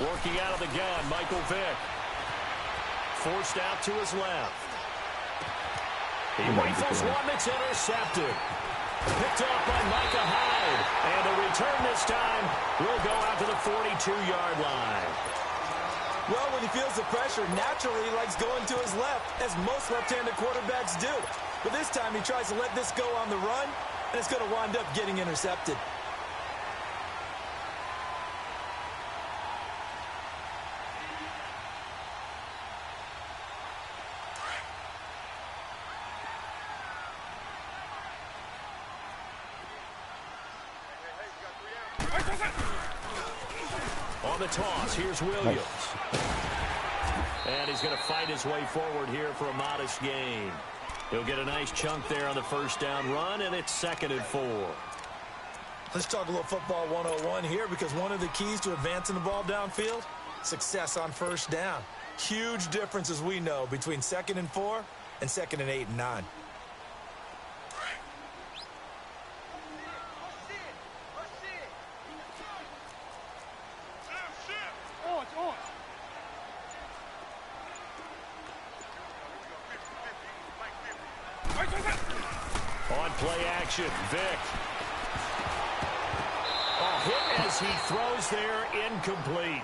Working out of the gun, Michael Vick. Forced out to his left. He rifles one that's intercepted. Picked off by Micah Hyde. And the return this time will go out to the 42-yard line. Well, when he feels the pressure, naturally he likes going to his left, as most left-handed quarterbacks do. But this time he tries to let this go on the run, and it's going to wind up getting intercepted. On the toss, here's Williams. And he's going to fight his way forward here for a modest gain. He'll get a nice chunk there on the first down run, and it's 2nd and 4. Let's talk a little football 101 here, because one of the keys to advancing the ball downfield, success on first down. Huge difference, as we know, between 2nd and 4 and 2nd and 8 and 9. On play action, Vick. Hit as he throws there, incomplete.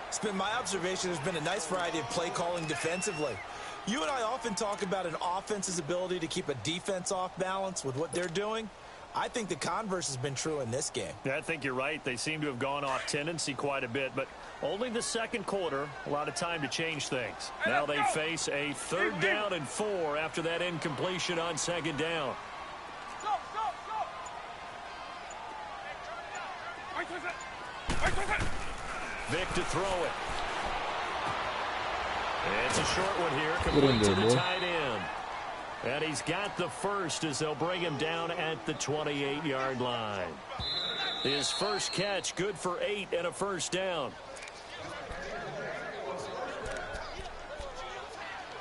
It's been my observation there's been a nice variety of play calling defensively. You and I often talk about an offense's ability to keep a defense off balance with what they're doing. I think the converse has been true in this game. Yeah, I think you're right. They seem to have gone off tendency quite a bit, but only the second quarter, a lot of time to change things. Now they face a 3rd down and 4 after that incompletion on 2nd down. Vick to throw it. It's a short one here, complete to the tight end. And he's got the first as they'll bring him down at the 28-yard line. His first catch, good for 8 and a first down.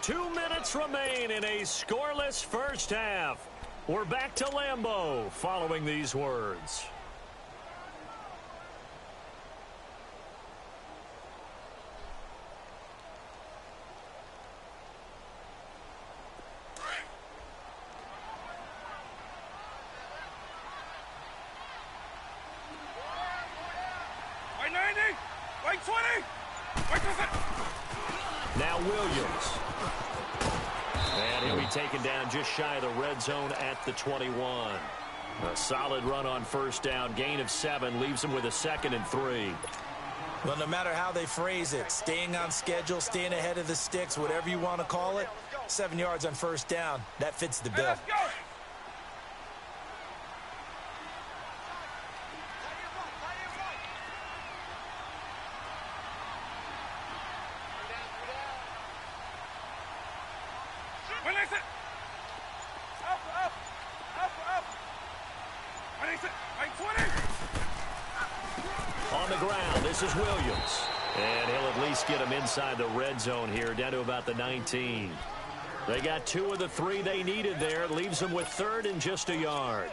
2 minutes remain in a scoreless first half. We're back to Lambeau following these words. Now Williams. And he'll be taken down just shy of the red zone at the 21. A solid run on first down. Gain of 7 leaves him with a 2nd and 3. Well, no matter how they phrase it, staying on schedule, staying ahead of the sticks, whatever you want to call it, 7 yards on first down, that fits the bill. On the ground, this is Williams. And he'll at least get him inside the red zone here, down to about the 19. They got 2 of the 3 they needed there. Leaves them with 3rd and just a yard.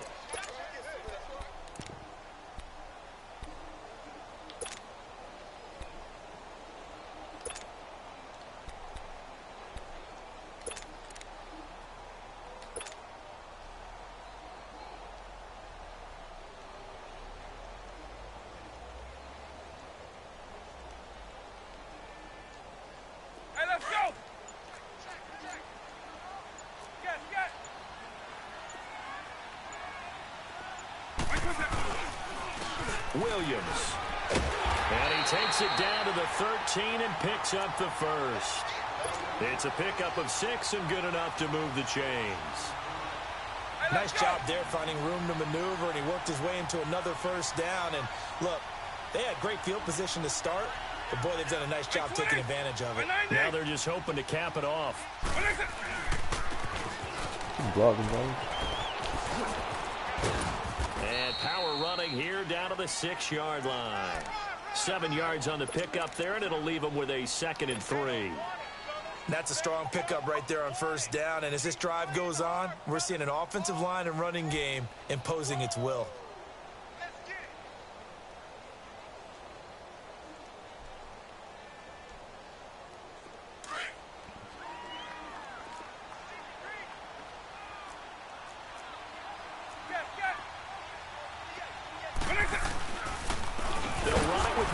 Williams. And he takes it down to the 13 and picks up the first. It's a pickup of 6 and good enough to move the chains. Nice job there finding room to maneuver, and he worked his way into another first down. And look, they had great field position to start, but boy, they've done a nice job taking advantage of it. Now they're just hoping to cap it off. And power running here down to the 6-yard line. 7 yards on the pickup there, and it'll leave them with a 2nd and 3. That's a strong pickup right there on first down. And as this drive goes on, we're seeing an offensive line and running game imposing its will.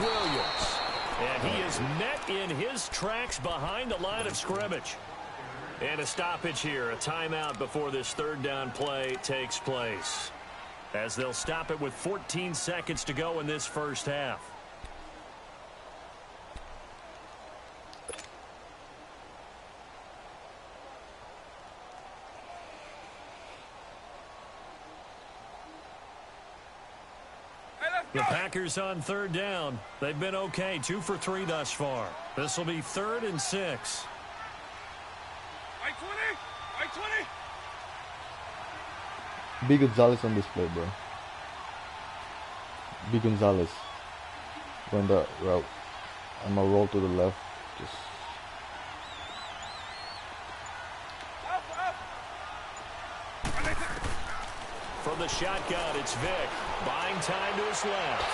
Williams. And he is met in his tracks behind the line of scrimmage. And a stoppage here, a timeout before this third down play takes place, as they'll stop it with 14 seconds to go in this first half. The Packers on third down. They've been okay, 2 for 3 thus far. This will be 3rd and 6. I-20! B. Gonzalez on this play, bro. B. Gonzalez. Run that route. I'm gonna roll to the left. Just from the shotgun, it's Vick. Buying time to his left.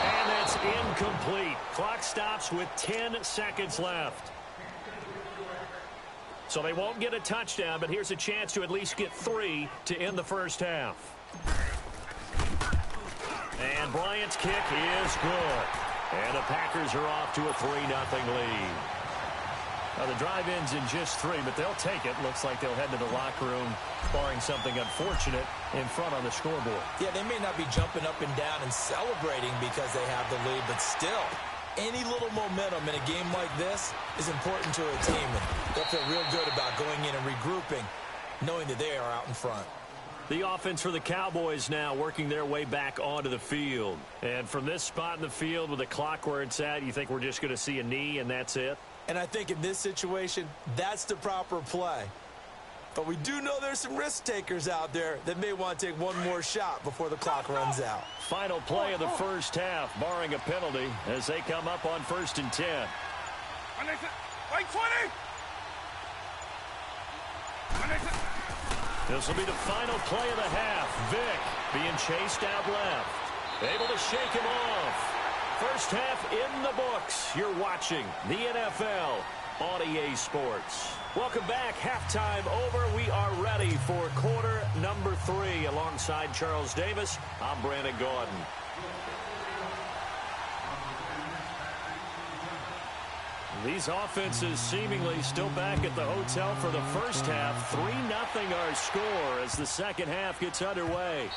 And that's incomplete. Clock stops with 10 seconds left. So they won't get a touchdown, but here's a chance to at least get 3 to end the first half. And Bryant's kick is good. And the Packers are off to a 3-0 lead. Now the drive ends in just 3, but they'll take it. Looks like they'll head to the locker room, barring something unfortunate, in front on the scoreboard. Yeah, they may not be jumping up and down and celebrating because they have the lead, but still, any little momentum in a game like this is important to a team, and they'll feel real good about going in and regrouping, knowing that they are out in front. The offense for the Cowboys now working their way back onto the field. And from this spot in the field with the clock where it's at, you think we're just going to see a knee and that's it? And I think in this situation, that's the proper play. But we do know there's some risk takers out there that may want to take one more shot before the clock runs out. Final play of the first half, barring a penalty, as they come up on 1st and 10. I-20! This will be the final play of the half. Vick being chased out left. Able to shake him off. First half in the books. You're watching the NFL on EA Sports. Welcome back. Halftime over. We are ready for quarter number 3. Alongside Charles Davis, I'm Brandon Gordon. These offenses seemingly still back at the hotel for the first half. 3-0 our score as the second half gets underway.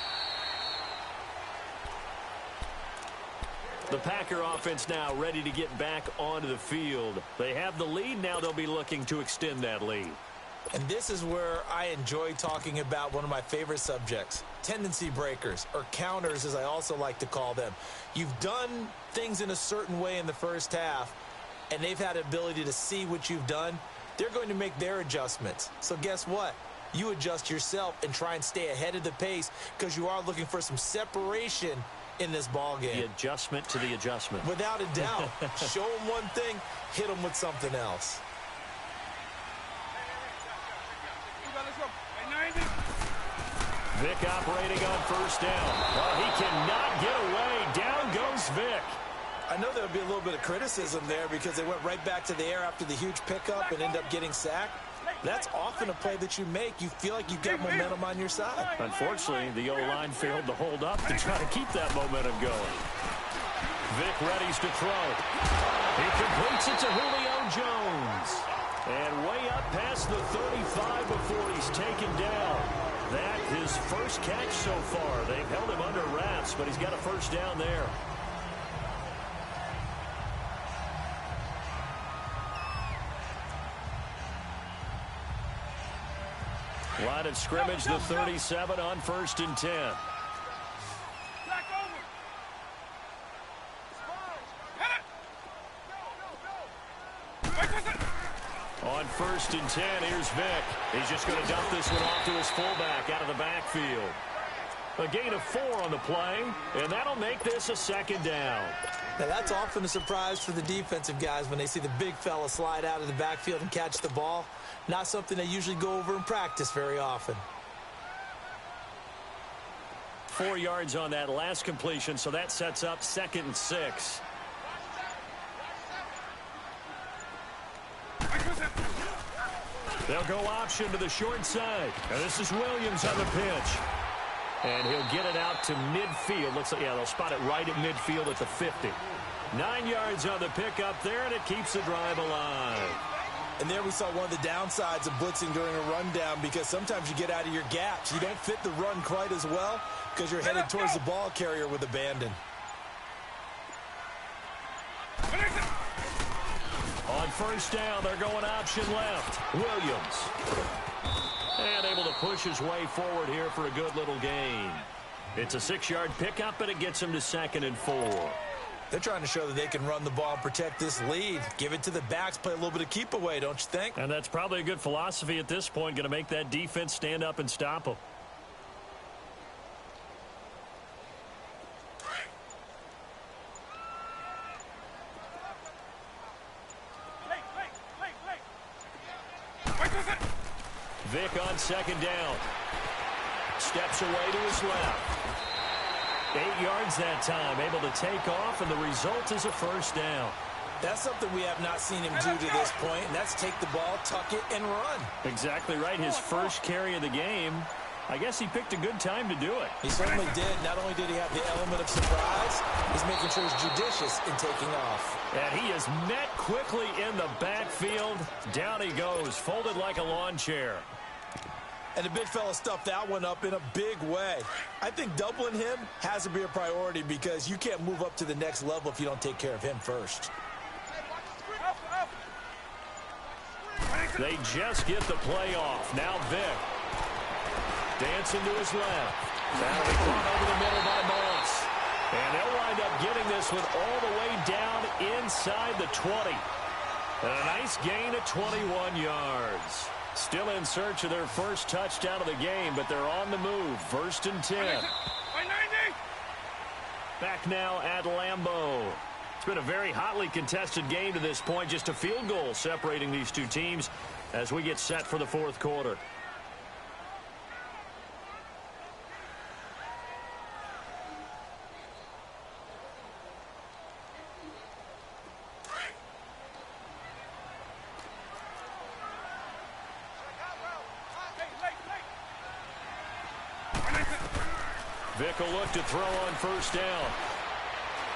The Packer offense now ready to get back onto the field. They have the lead. Now they'll be looking to extend that lead. And this is where I enjoy talking about one of my favorite subjects, tendency breakers, or counters as I also like to call them. You've done things in a certain way in the first half, and they've had the ability to see what you've done. They're going to make their adjustments. So guess what? You adjust yourself and try and stay ahead of the pace because you are looking for some separation in this ball game. The adjustment to the adjustment. Without a doubt. Show them one thing, hit them with something else. Vick operating on first down. Oh, he cannot get away. Down goes Vick. I know there'll be a little bit of criticism there because they went right back to the air after the huge pickup and end up getting sacked. That's often a play that you make. You feel like you've got momentum on your side. Unfortunately, the O-line failed to hold up to try to keep that momentum going. Vick readies to throw. He completes it to Julio Jones. And way up past the 35 before he's taken down. That his first catch so far. They've held him under wraps, but he's got a first down there. Line of scrimmage, the 37 on 1st and 10. On 1st and 10, here's Vick. He's just going to dump this one off to his fullback out of the backfield. A gain of 4 on the play, and that'll make this a second down. Now, that's often a surprise for the defensive guys when they see the big fella slide out of the backfield and catch the ball. Not something they usually go over in practice very often. 4 yards on that last completion, so that sets up 2nd and 6. They'll go option to the short side. Now this is Williams on the pitch. And he'll get it out to midfield. Looks like, yeah, they'll spot it right at midfield at the 50. 9 yards on the pickup there, and it keeps the drive alive. And there we saw one of the downsides of blitzing during a rundown, because sometimes you get out of your gaps. You don't fit the run quite as well because you're headed towards the ball carrier with abandon. On first down, they're going option left. Williams. And able to push his way forward here for a good little gain. It's a 6-yard pickup, and it gets him to 2nd and 4. They're trying to show that they can run the ball and protect this lead. Give it to the backs, play a little bit of keep away, don't you think? And that's probably a good philosophy at this point, going to make that defense stand up and stop them. Vic on 2nd down. Steps away to his left. 8 yards that time, able to take off, and the result is a first down. That's something we have not seen him do to this point, and that's take the ball, tuck it, and run. Exactly right. His first carry of the game. I guess he picked a good time to do it. He certainly did. Not only did he have the element of surprise, he's making sure he's judicious in taking off. And he is met quickly in the backfield. Down he goes, folded like a lawn chair. And the big fella stuffed that one up in a big way. I think doubling him has to be a priority, because you can't move up to the next level if you don't take care of him first. They just get the play off. Now Vic. Dancing to his left. That'll be caught over the middle by Moss. And they'll wind up getting this one all the way down inside the 20. And a nice gain of 21 yards. Still in search of their first touchdown of the game, but they're on the move. 1st and 10. Back now at Lambeau. It's been a very hotly contested game to this point. Just a field goal separating these two teams as we get set for the 4th quarter. Vic will look to throw on first down.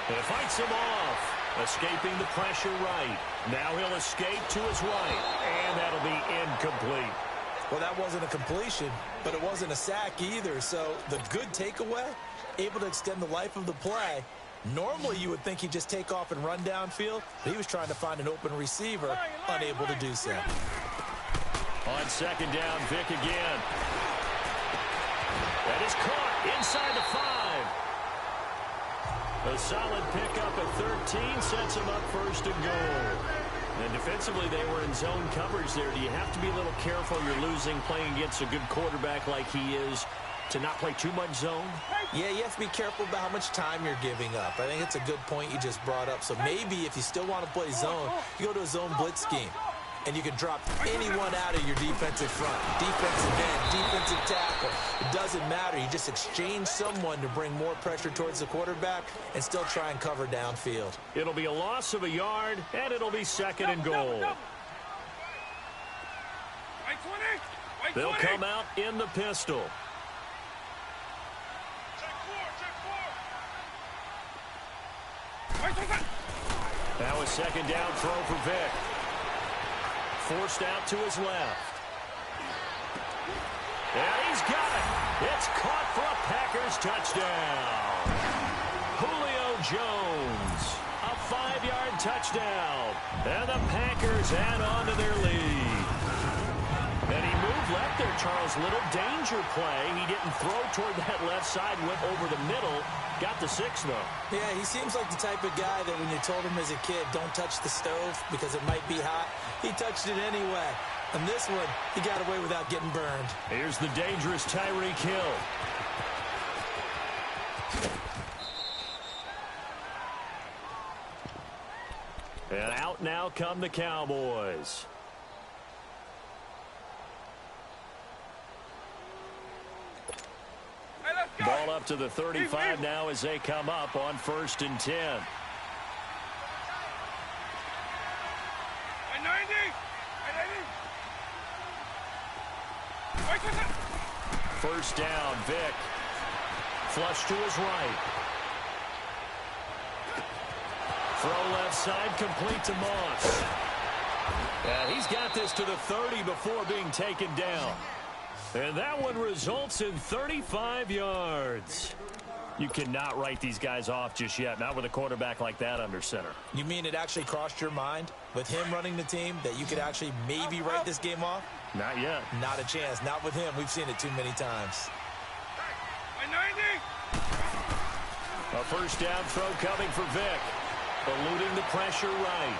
And it fights him off. Escaping the pressure right. Now he'll escape to his right. And that'll be incomplete. Well, that wasn't a completion, but it wasn't a sack either. So the good takeaway, able to extend the life of the play. Normally you would think he'd just take off and run downfield, but he was trying to find an open receiver, unable to do so. On 2nd down, Vic again. That is caught inside the 5. A solid pickup at 13 sets him up 1st and goal. And defensively, they were in zone coverage there. Do you have to be a little careful? You're losing, playing against a good quarterback like he is, to not play too much zone? Yeah, you have to be careful about how much time you're giving up. I think it's a good point you just brought up. So maybe if you still want to play zone, you go to a zone blitz scheme. And you can drop anyone out of your defensive front. Defensive end, defensive tackle. It doesn't matter. You just exchange someone to bring more pressure towards the quarterback and still try and cover downfield. It'll be a loss of a yard, and it'll be 2nd and goal. They'll come out in the pistol. Now a 2nd down throw for Vic. Forced out to his left. And he's got it. It's caught for a Packers touchdown. Julio Jones. A 5-yard touchdown. And the Packers add on to their lead. And he moved left there, Charles. Little danger play. He didn't throw toward that left side. Went over the middle. Got the 6, though. Yeah, he seems like the type of guy that when you told him as a kid, don't touch the stove because it might be hot, he touched it anyway. And this one, he got away without getting burned. Here's the dangerous Tyreek Hill. And out now come the Cowboys. Ball up to the 35 now as they come up on 1st and 10. First down, Vic. Flush to his right. Throw left side, complete to Moss. And he's got this to the 30 before being taken down. And that one results in 35 yards. You cannot write these guys off just yet, not with a quarterback like that under center. You mean it actually crossed your mind with him running the team that you could actually maybe write this game off? Not yet. Not a chance. Not with him. We've seen it too many times. A first down throw coming for Vic. Eluding the pressure right.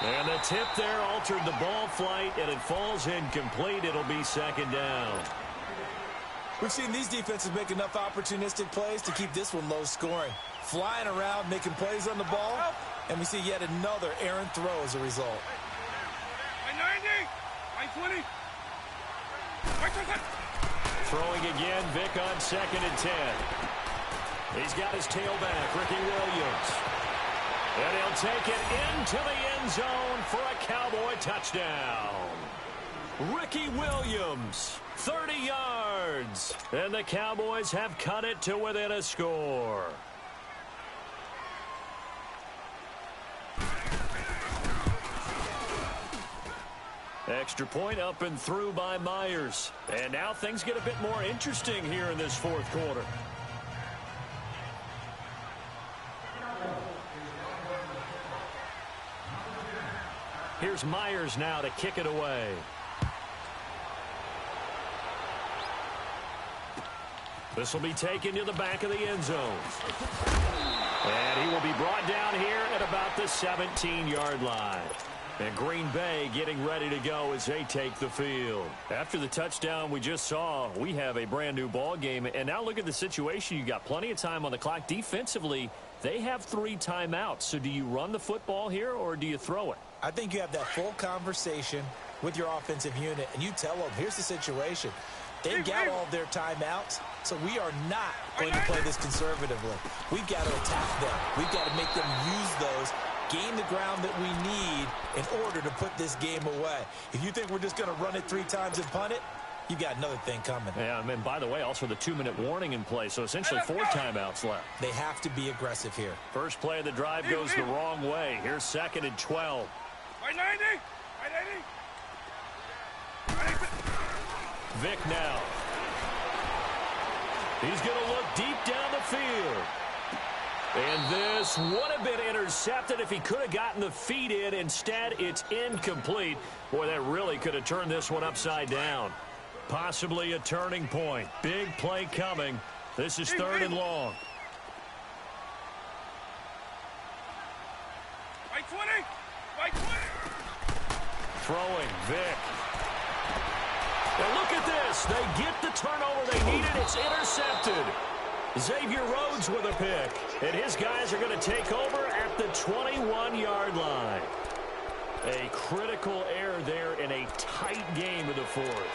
And the tip there altered the ball flight, and it falls incomplete. It'll be second down. We've seen these defenses make enough opportunistic plays to keep this one low scoring. Flying around, making plays on the ball, and we see yet another errant throw as a result. 20. Throwing again, Vic on 2nd and 10. He's got his tailback, Ricky Williams. And he'll take it into the end zone for a Cowboy touchdown. Ricky Williams, 30 yards. And the Cowboys have cut it to within a score. Extra point up and through by Myers. And now things get a bit more interesting here in this fourth quarter. Here's Myers now to kick it away. This will be taken to the back of the end zone. And he will be brought down here at about the 17-yard line. And Green Bay getting ready to go as they take the field. After the touchdown we just saw, we have a brand new ball game. And now look at the situation. You got plenty of time on the clock. Defensively, they have 3 timeouts. So do you run the football here or do you throw it? I think you have that full conversation with your offensive unit, and you tell them, here's the situation. They've got all of their timeouts, so we are not going to play this conservatively. We've got to attack them. We've got to make them use those, gain the ground that we need in order to put this game away. If you think we're just going to run it 3 times and punt it, you got another thing coming. Yeah, and by the way, also the 2-minute warning in play, so essentially 4 timeouts left. They have to be aggressive here. First play of the drive goes the wrong way. Here's 2nd and 12. Vic now. He's going to look deep down the field. And this would have been intercepted if he could have gotten the feet in. Instead, it's incomplete. Boy, that really could have turned this one upside down. Possibly a turning point. Big play coming. This is 3rd and long. Throwing, Vic. And look at this. They get the turnover they needed. It's intercepted. Xavier Rhodes with a pick. And his guys are going to take over at the 21-yard line. A critical error there in a tight game of the 4th.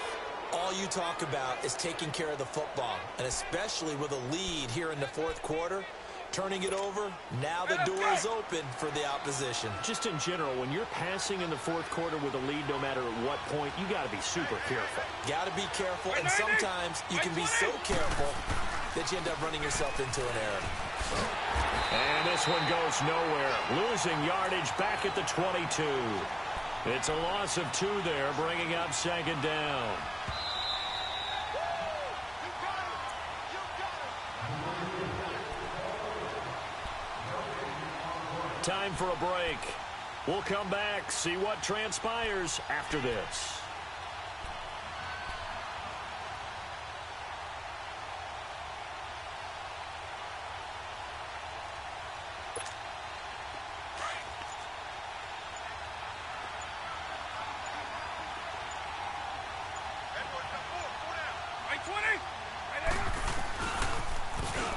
All you talk about is taking care of the football, and especially with a lead here in the 4th quarter. Turning it over, now the door is open for the opposition. Just in general, when you're passing in the 4th quarter with a lead, no matter at what point, you got to be super careful. Got to be careful, and sometimes you can be so careful that you end up running yourself into an error. And this one goes nowhere. Losing yardage back at the 22. It's a loss of 2 there, bringing up 2nd down. Time for a break. We'll come back, see what transpires after this.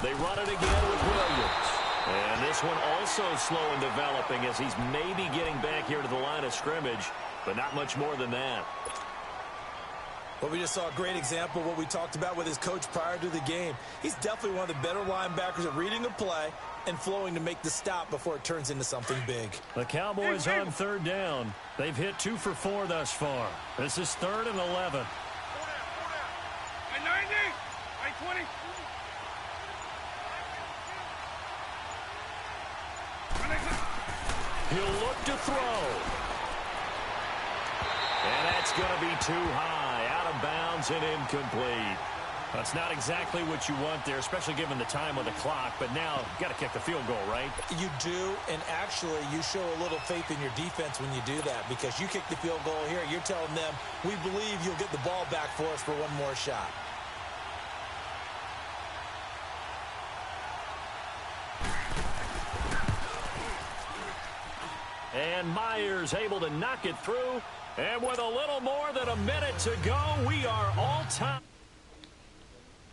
They run it again with Williams. And this one also slow in developing as he's maybe getting back here to the line of scrimmage, but not much more than that. Well, we just saw a great example of what we talked about with his coach prior to the game. He's definitely one of the better linebackers at reading a play and flowing to make the stop before it turns into something big. The Cowboys on 3rd down. They've hit 2 for 4 thus far. This is 3rd and 11. He'll look to throw. And that's going to be too high, out of bounds and incomplete. That's not exactly what you want there, especially given the time on the clock. But now, you've got to kick the field goal, right? You do, and actually, you show a little faith in your defense when you do that, because you kick the field goal here, you're telling them, we believe you'll get the ball back for us for one more shot. And Myers able to knock it through. And with a little more than a minute to go, we are all time.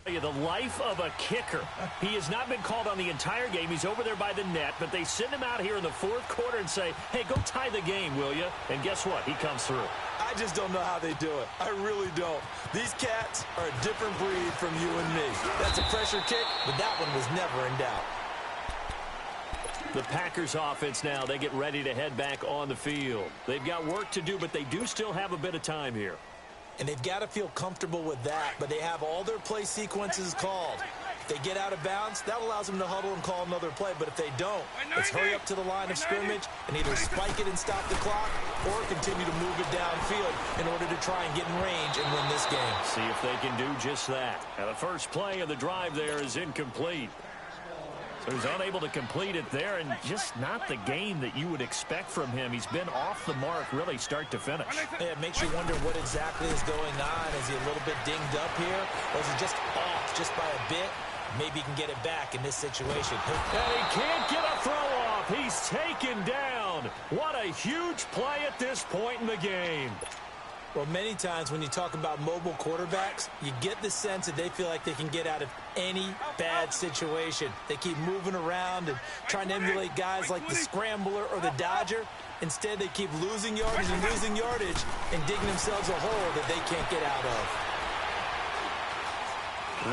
The life of a kicker. He has not been called on the entire game. He's over there by the net, but they send him out here in the fourth quarter and say, hey, go tie the game, will you? And guess what? He comes through. I just don't know how they do it. I really don't. These cats are a different breed from you and me. That's a pressure kick, but that one was never in doubt. The Packers offense now, they get ready to head back on the field. They've got work to do, but they do still have a bit of time here. And they've got to feel comfortable with that, but they have all their play sequences called. If they get out of bounds, that allows them to huddle and call another play. But if they don't, it's hurry up to the line of scrimmage and either spike it and stop the clock or continue to move it downfield in order to try and get in range and win this game. See if they can do just that. Now, the first play of the drive there is incomplete. So he's unable to complete it there, and just not the game that you would expect from him. He's been off the mark really start to finish. Yeah, it makes you wonder what exactly is going on. Is he a little bit dinged up here, or is he just off just by a bit? Maybe he can get it back in this situation. And he can't get a throw off. He's taken down. What a huge play at this point in the game. Well, many times when you talk about mobile quarterbacks, you get the sense that they feel like they can get out of any bad situation. They keep moving around and trying to emulate guys like the scrambler or the dodger. Instead, they keep losing yardage and digging themselves a hole that they can't get out of.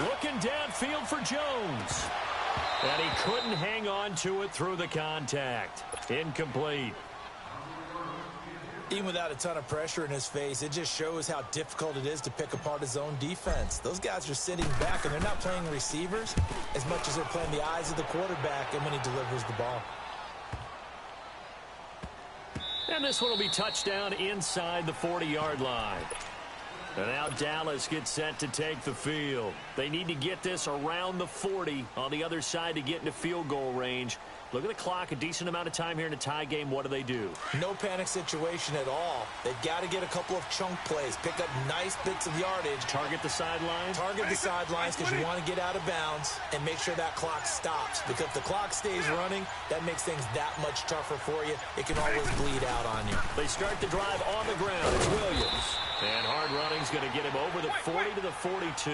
Looking downfield for Jones. And he couldn't hang on to it through the contact. Incomplete. Even without a ton of pressure in his face, it just shows how difficult it is to pick apart his own defense. Those guys are sitting back, and they're not playing receivers as much as they're playing the eyes of the quarterback and when he delivers the ball. And this one will be touchdown inside the 40-yard line. And now Dallas gets set to take the field. They need to get this around the 40 on the other side to get into field goal range. Look at the clock, a decent amount of time here in a tie game. What do? No panic situation at all. They've got to get a couple of chunk plays, pick up nice bits of yardage. Target the sidelines? Target the sidelines because you want to get out of bounds and make sure that clock stops. Because if the clock stays running, that makes things that much tougher for you. It can always bleed out on you. They start the drive on the ground. It's Williams. And hard running's going to get him over the 40 to the 42.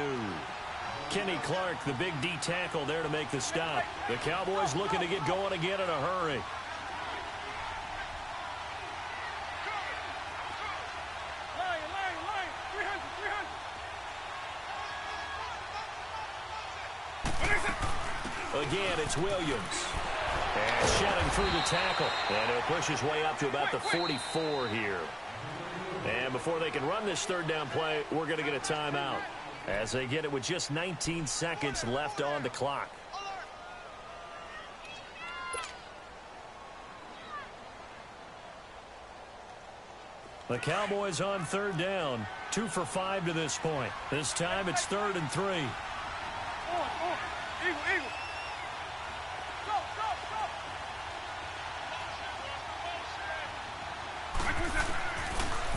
Kenny Clark, the big D tackle there to make the stop. The Cowboys looking to get going again in a hurry. Again, it's Williams. And shedding through the tackle. And he'll push his way up to about the 44 here. And before they can run this third down play, we're going to get a timeout, as they get it with just 19 seconds left on the clock. The Cowboys on third down, 2 for 5 to this point. This time it's 3rd and 3. Eagle. Go.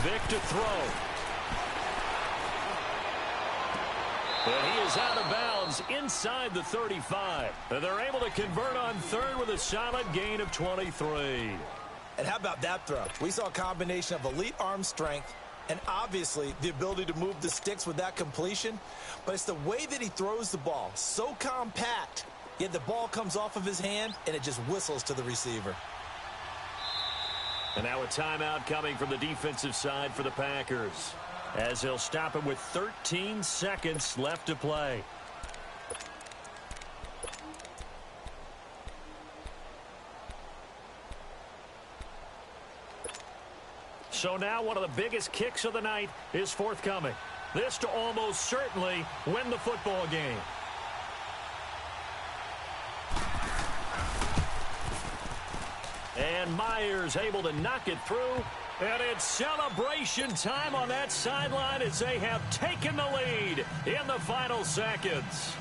Vic to throw. And he is out of bounds inside the 35. And they're able to convert on third with a solid gain of 23. And how about that throw? We saw a combination of elite arm strength and obviously the ability to move the sticks with that completion. But it's the way that he throws the ball. So compact, yet the ball comes off of his hand and it just whistles to the receiver. And now a timeout coming from the defensive side for the Packers, as they'll stop him with 13 seconds left to play. So now one of the biggest kicks of the night is forthcoming. This to almost certainly win the football game. And Myers able to knock it through. And it's celebration time on that sideline as they have taken the lead in the final seconds.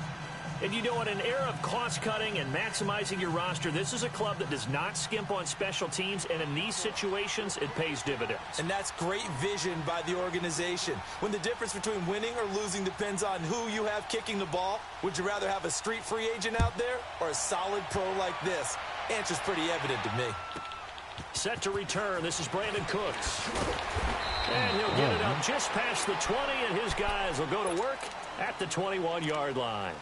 And you know, in an era of cost-cutting and maximizing your roster, this is a club that does not skimp on special teams, and in these situations, it pays dividends. And that's great vision by the organization. When the difference between winning or losing depends on who you have kicking the ball, would you rather have a street free agent out there or a solid pro like this? Answer's pretty evident to me. Set to return. This is Brandon Cooks. And he'll get it up just past the 20, and his guys will go to work at the 21-yard line.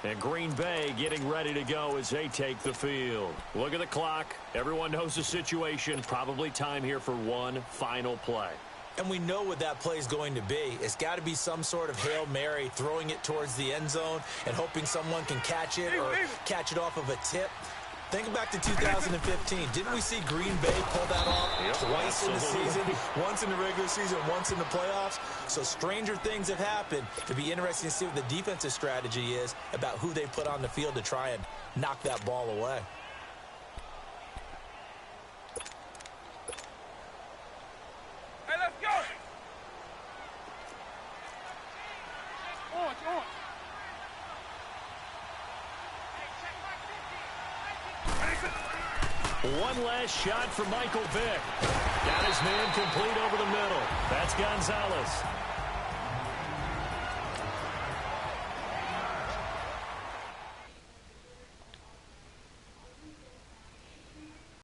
And Green Bay getting ready to go as they take the field. Look at the clock. Everyone knows the situation. Probably time here for one final play. And we know what that play is going to be. It's got to be some sort of Hail Mary, throwing it towards the end zone and hoping someone can catch it or catch it off of a tip. Think back to 2015. Didn't we see Green Bay pull that off twice in the season? Once in the regular season, once in the playoffs. So stranger things have happened. It'd be interesting to see what the defensive strategy is about who they put on the field to try and knock that ball away. Hey, let's go! On. One last shot for Michael Vick. Got his man complete over the middle. That's Gonzalez.